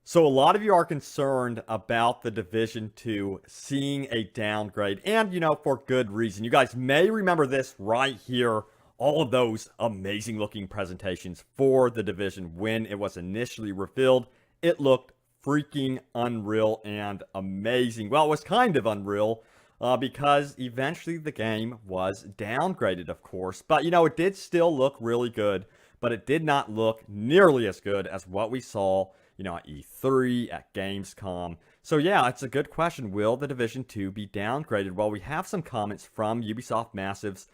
So a lot of you are concerned about the Division 2 seeing a downgrade, and for good reason. You guys may remember this right here, all of those amazing looking presentations for the Division when it was initially revealed. It looked freaking unreal and amazing. Well, it was kind of unreal because eventually the game was downgraded, of course. But it did still look really good, but it did not look nearly as good as what we saw at E3, at Gamescom. So yeah, it's a good question. Will the Division 2 be downgraded? Well, we have some comments from Ubisoft Massive's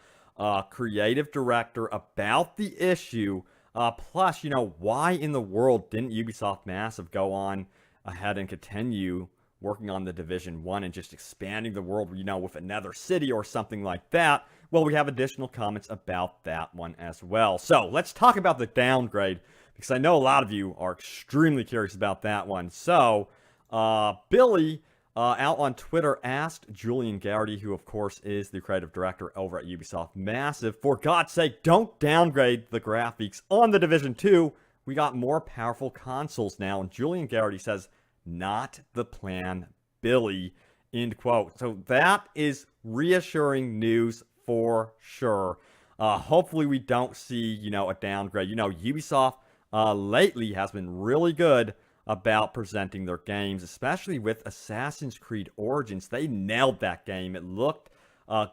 creative director about the issue. Plus, why in the world didn't Ubisoft Massive go on ahead and continue working on the Division 1 and just expanding the world, with another city or something like that? Well, we have additional comments about that one as well. So let's talk about the downgrade, because I know a lot of you are extremely curious about that one. So, Billy out on Twitter asked Julian Garrity, who of course is the creative director over at Ubisoft Massive, for God's sake, don't downgrade the graphics on the Division 2. We got more powerful consoles now. And Julian Garrity says, not the plan, Billy, end quote. So that is reassuring news for sure. Hopefully we don't see, a downgrade. Ubisoft lately has been really good about presenting their games, especially with Assassin's Creed Origins. They nailed that game. It looked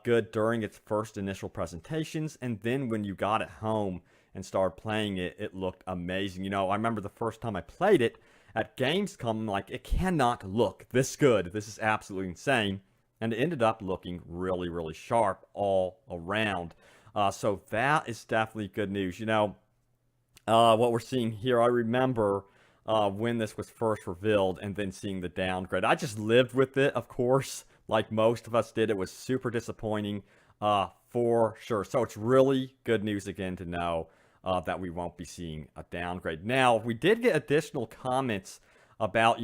good during its first initial presentations, and then when you got it home and started playing it, it looked amazing. I remember the first time I played it at Gamescom, I'm like, it cannot look this good. This is absolutely insane. And it ended up looking really, really sharp all around. So that is definitely good news. What we're seeing here, I remember when this was first revealed and then seeing the downgrade. I just lived with it, of course, like most of us did. It was super disappointing for sure. So it's really good news again to know that we won't be seeing a downgrade. Now, we did get additional comments about,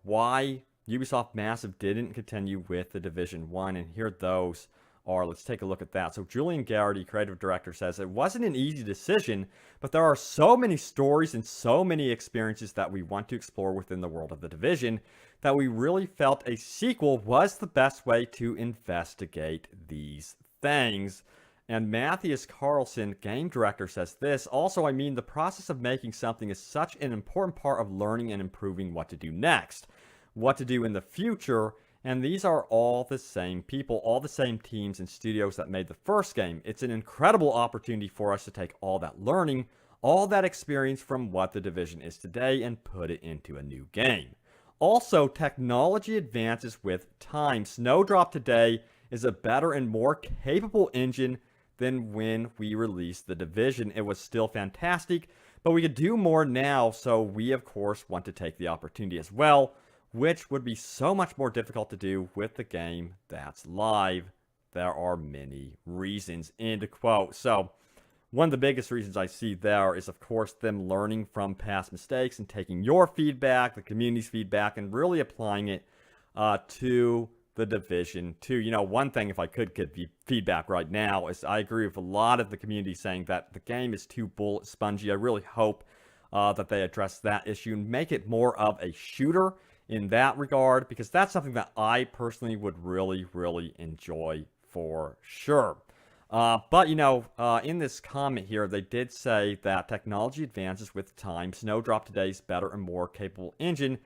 why Ubisoft Massive didn't continue with the Division 1, and here those are. Let's take a look at that. So Julian Garrity, creative director, says, it wasn't an easy decision, but there are so many stories and so many experiences that we want to explore within the world of the Division that we really felt a sequel was the best way to investigate these things. And Matthias Carlson, game director, says this, also, the process of making something is such an important part of learning and improving what to do next, what to do in the future, and these are all the same people, all the same teams and studios that made the first game. It's an incredible opportunity for us to take all that learning, all that experience from what the Division is today and put it into a new game. Also, technology advances with time. Snowdrop today is a better and more capable engine than when we released the Division. It was still fantastic, but we could do more now, so we of course want to take the opportunity as well, which would be so much more difficult to do with the game that's live. There are many reasons, end quote. So one of the biggest reasons I see there is, of course, them learning from past mistakes and taking your feedback, the community's feedback, and really applying it to the Division 2. One thing, if I could get feedback right now, is I agree with a lot of the community saying that the game is too bullet spongy. I really hope that they address that issue and make it more of a shooter in that regard, because that's something that I personally would really, really enjoy for sure. But in this comment here, they did say that technology advances with time. Snowdrop today's better and more capable engine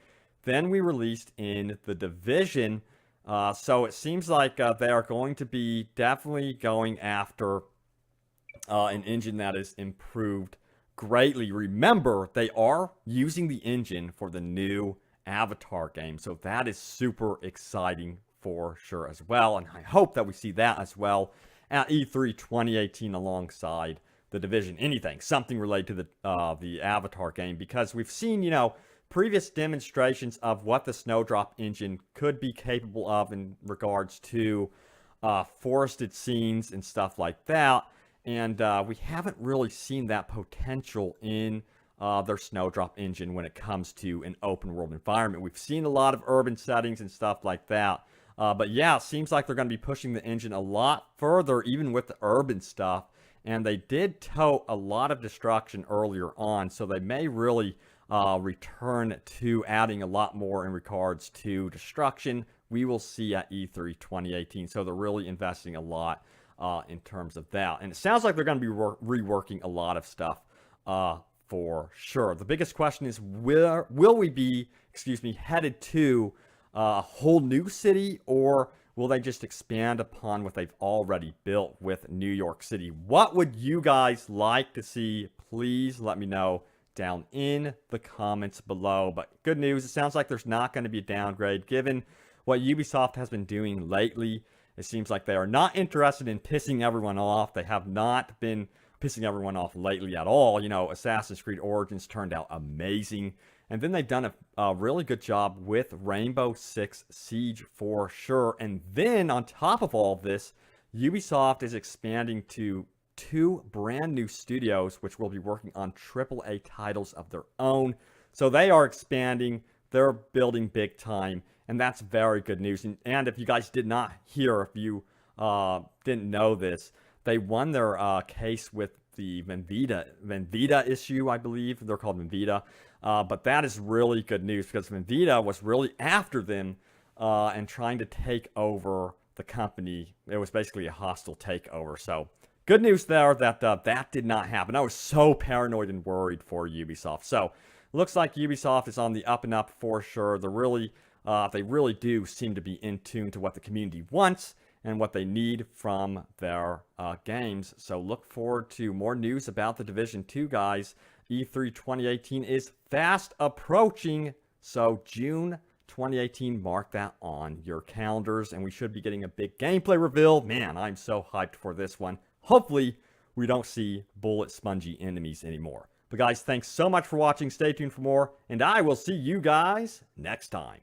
than we released in the Division. So it seems like they are going to be definitely going after an engine that is improved greatly. Remember, they are using the engine for the new Avatar game, so that is super exciting for sure as well, and I hope that we see that as well at E3 2018 alongside the Division. Something related to the Avatar game, because we've seen previous demonstrations of what the Snowdrop engine could be capable of in regards to forested scenes and stuff like that, and we haven't really seen that potential in their Snowdrop engine when it comes to an open world environment. We've seen a lot of urban settings and stuff like that. But yeah, it seems like they're going to be pushing the engine a lot further, even with the urban stuff. And they did tote a lot of destruction earlier on, so they may really return to adding a lot more in regards to destruction, we will see at E3 2018. So they're really investing a lot in terms of that. And it sounds like they're going to be reworking a lot of stuff for sure. The biggest question is, will we be, headed to a whole new city, or will they just expand upon what they've already built with New York City? What would you guys like to see? Please let me know down in the comments below. But good news, it sounds like there's not going to be a downgrade. Given what Ubisoft has been doing lately, it seems like they are not interested in pissing everyone off. They have not been pissing everyone off lately at all. You know, Assassin's Creed Origins turned out amazing. And then they've done a really good job with Rainbow Six Siege for sure. And then on top of all of this, Ubisoft is expanding to 2 brand new studios, which will be working on AAA titles of their own. So they are expanding. They're building big time. And that's very good news. And if you guys did not hear, if you didn't know this, they won their case with the Venvita issue, I believe. They're called Venvita. But that is really good news, because Venvita was really after them and trying to take over the company. It was basically a hostile takeover. So good news there that that did not happen. I was so paranoid and worried for Ubisoft. So looks like Ubisoft is on the up and up for sure. They really do seem to be in tune to what the community wants and what they need from their games. So look forward to more news about The Division 2, guys. E3 2018 is fast approaching, so June 2018, mark that on your calendars, and we should be getting a big gameplay reveal. Man, I'm so hyped for this one. Hopefully, we don't see bullet spongy enemies anymore. But guys, thanks so much for watching. Stay tuned for more, and I will see you guys next time.